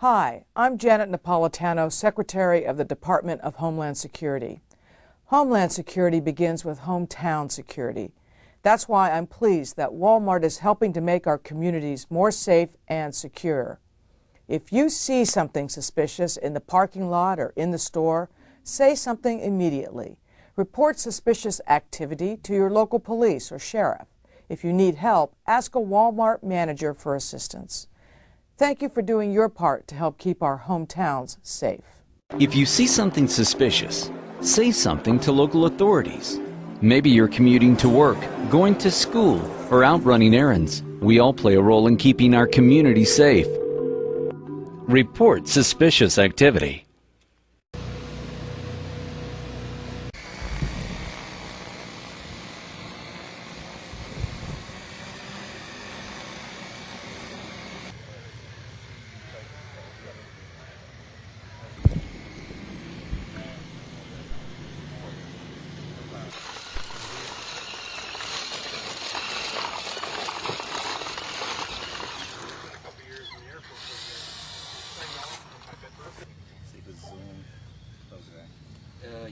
Hi, I'm Janet Napolitano, Secretary of the Department of Homeland Security. Homeland Security begins with hometown security. That's why I'm pleased that Walmart is helping to make our communities more safe and secure. If you see something suspicious in the parking lot or in the store, say something immediately. Report suspicious activity to your local police or sheriff. If you need help, ask a Walmart manager for assistance. Thank you for doing your part to help keep our hometowns safe. If you see something suspicious, say something to local authorities. Maybe you're commuting to work, going to school, or out running errands. We all play a role in keeping our community safe. Report suspicious activity.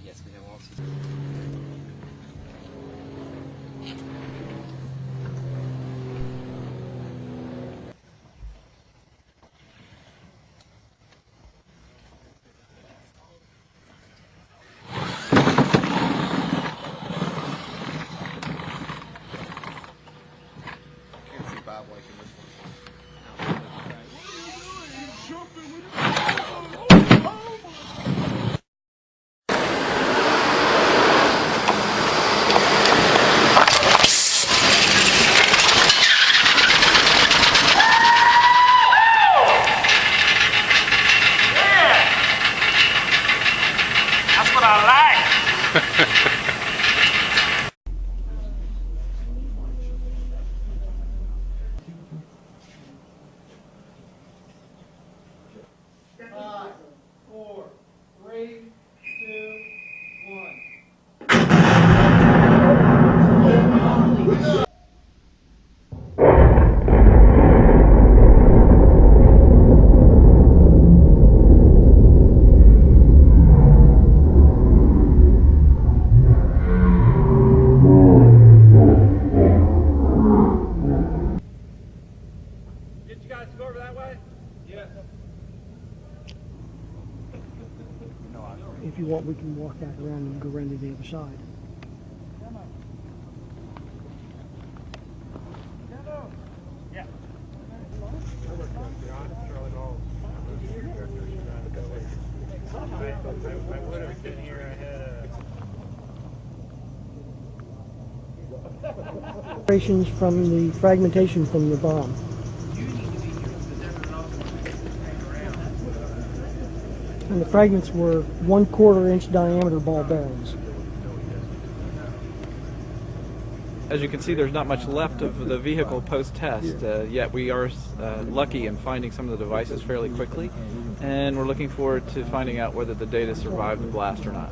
Yes, we have all can't see Bob like in this one. That's what I like. Five, four, three, two, one. Did you guys go over that way? Yes. If you want, we can walk back around and go around to the other side. Yeah. I would have been here. I had Operations from the fragmentation from the bomb. And the fragments were 1/4 inch diameter ball bearings. As you can see, there's not much left of the vehicle post-test, yet we are lucky in finding some of the devices fairly quickly, and we're looking forward to finding out whether the data survived the blast or not.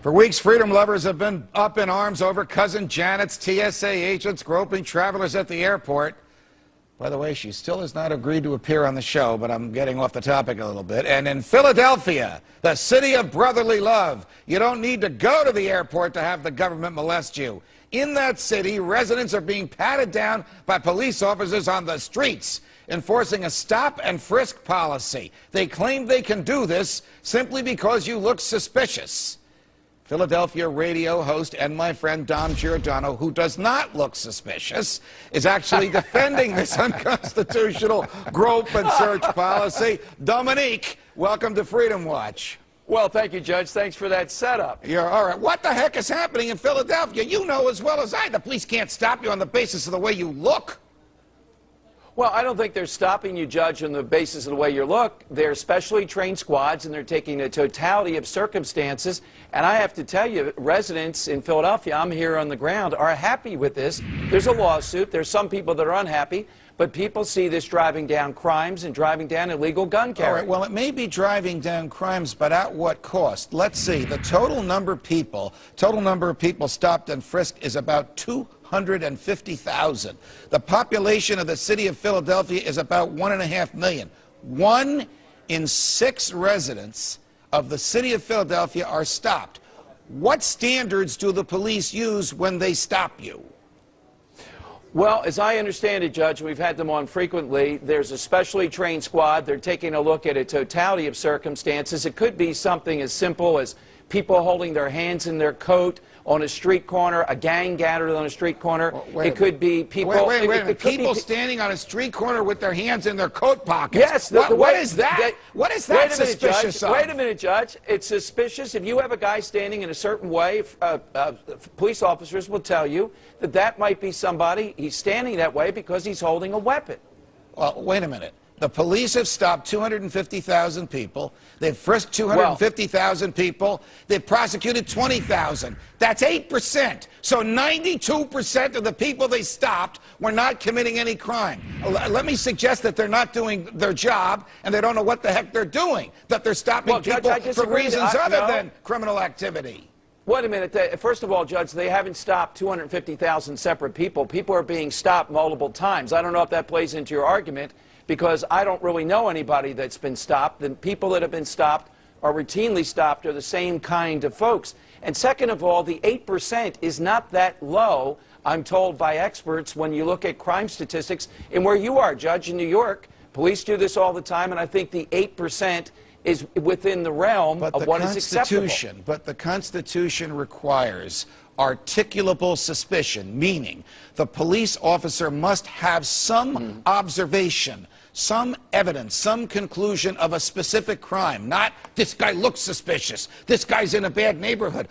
For weeks, freedom lovers have been up in arms over Cousin Janet's TSA agents groping travelers at the airport. By the way, she still has not agreed to appear on the show, but I'm getting off the topic a little bit. And in Philadelphia, the city of brotherly love, you don't need to go to the airport to have the government molest you. In that city, residents are being patted down by police officers on the streets, enforcing a stop and frisk policy. They claim they can do this simply because you look suspicious. Philadelphia radio host and my friend Dom Giordano, who does not look suspicious, is actually defending this unconstitutional grope and search policy. Dominique, welcome to Freedom Watch. Well, thank you, Judge. Thanks for that setup. You're all right. What the heck is happening in Philadelphia? You know as well as I. The police can't stop you on the basis of the way you look. Well, I don't think they're stopping you, Judge, on the basis of the way you look. They're specially trained squads, and they're taking a totality of circumstances. And I have to tell you, residents in Philadelphia, I'm here on the ground, are happy with this. There's a lawsuit. There's some people that are unhappy. But people see this driving down crimes and driving down illegal gun carry. All right, well, it may be driving down crimes, but at what cost? Let's see. The total number of people stopped and frisked is about 250,000. The population of the city of Philadelphia is about 1.5 million. 1 in 6 residents of the city of Philadelphia are stopped. What standards do the police use when they stop you? Well, as I understand it, Judge, we've had them on frequently. There's a specially trained squad. They're taking a look at a totality of circumstances. It could be something as simple as people holding their hands in their coat on a street corner, a gang gathered on a street corner. It could be people... Wait a minute. People standing on a street corner with their hands in their coat pockets. Yes. What is that? What is that suspicious of? Wait a minute, Judge. It's suspicious. If you have a guy standing in a certain way, police officers will tell you that that might be somebody, he's standing that way because he's holding a weapon. Well, wait a minute. The police have stopped 250,000 people. They've frisked 250,000 people. They've prosecuted 20,000. That's 8%. So 92% of the people they stopped were not committing any crime. Let me suggest that they're not doing their job and they don't know what the heck they're doing, that they're stopping people for reasons other than criminal activity. Wait a minute. First of all, Judge, they haven't stopped 250,000 separate people. People are being stopped multiple times. I don't know if that plays into your argument, because I don't really know anybody that's been stopped. The people that have been stopped or routinely stopped are the same kind of folks. And second of all, the 8% is not that low, I'm told by experts, when you look at crime statistics. And where you are, Judge, in New York, police do this all the time, and I think the 8% is within the realm of what is acceptable. But the Constitution requires articulable suspicion, meaning the police officer must have some observation, some evidence, some conclusion of a specific crime, not this guy looks suspicious, this guy's in a bad neighborhood.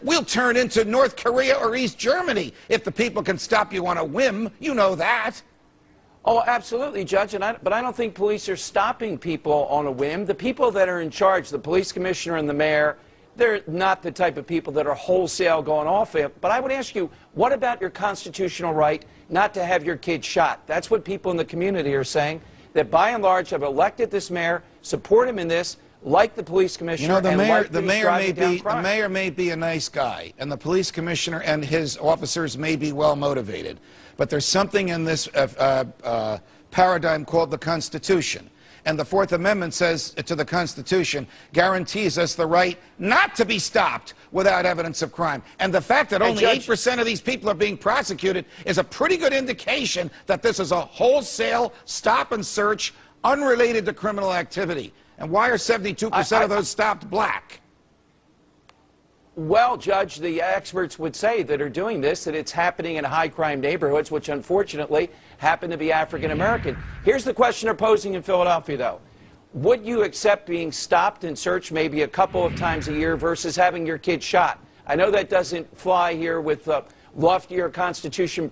We'll turn into North Korea or East Germany if the people can stop you on a whim. You know that. Oh, absolutely, Judge, but I don't think police are stopping people on a whim. The people that are in charge, the police commissioner and the mayor, they're not the type of people that are wholesale going off it. But I would ask you, what about your constitutional right not to have your kid shot? That's what people in the community are saying, that by and large have elected this mayor, support him in this, like the police commissioner. You know, the mayor may be a nice guy, and the police commissioner and his officers may be well motivated. But there's something in this paradigm called the Constitution. And the Fourth Amendment says to the Constitution, guarantees us the right not to be stopped without evidence of crime. And the fact that only 8% of these people are being prosecuted is a pretty good indication that this is a wholesale stop and search unrelated to criminal activity. And why are 72% of those stopped black? Well, Judge, the experts would say that are doing this, that it's happening in high-crime neighborhoods, which unfortunately happen to be African-American. Here's the question they're posing in Philadelphia, though. Would you accept being stopped and searched maybe a couple of times a year versus having your kid shot? I know that doesn't fly here with loftier constitutional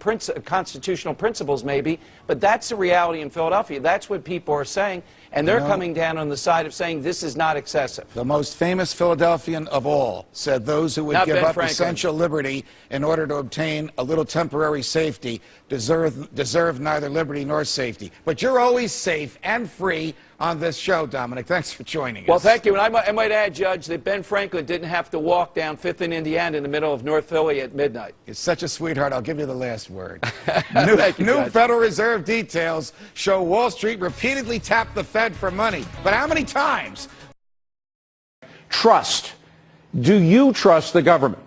principles, maybe, but that's the reality in Philadelphia. That's what people are saying. And they're coming down on the side of saying this is not excessive. The most famous Philadelphian of all said those who would Not give Ben up Franklin. essential liberty in order to obtain a little temporary safety deserve neither liberty nor safety. But you're always safe and free on this show, Dominic. Thanks for joining us. Well, thank you. And I might add, Judge, that Ben Franklin didn't have to walk down 5th and Indiana in the middle of North Philly at midnight. You're such a sweetheart. I'll give you the last word. Thank you, New Judge. Federal Reserve details show Wall Street repeatedly tapped the Fed for money. But how many times? Trust. Do you trust the government?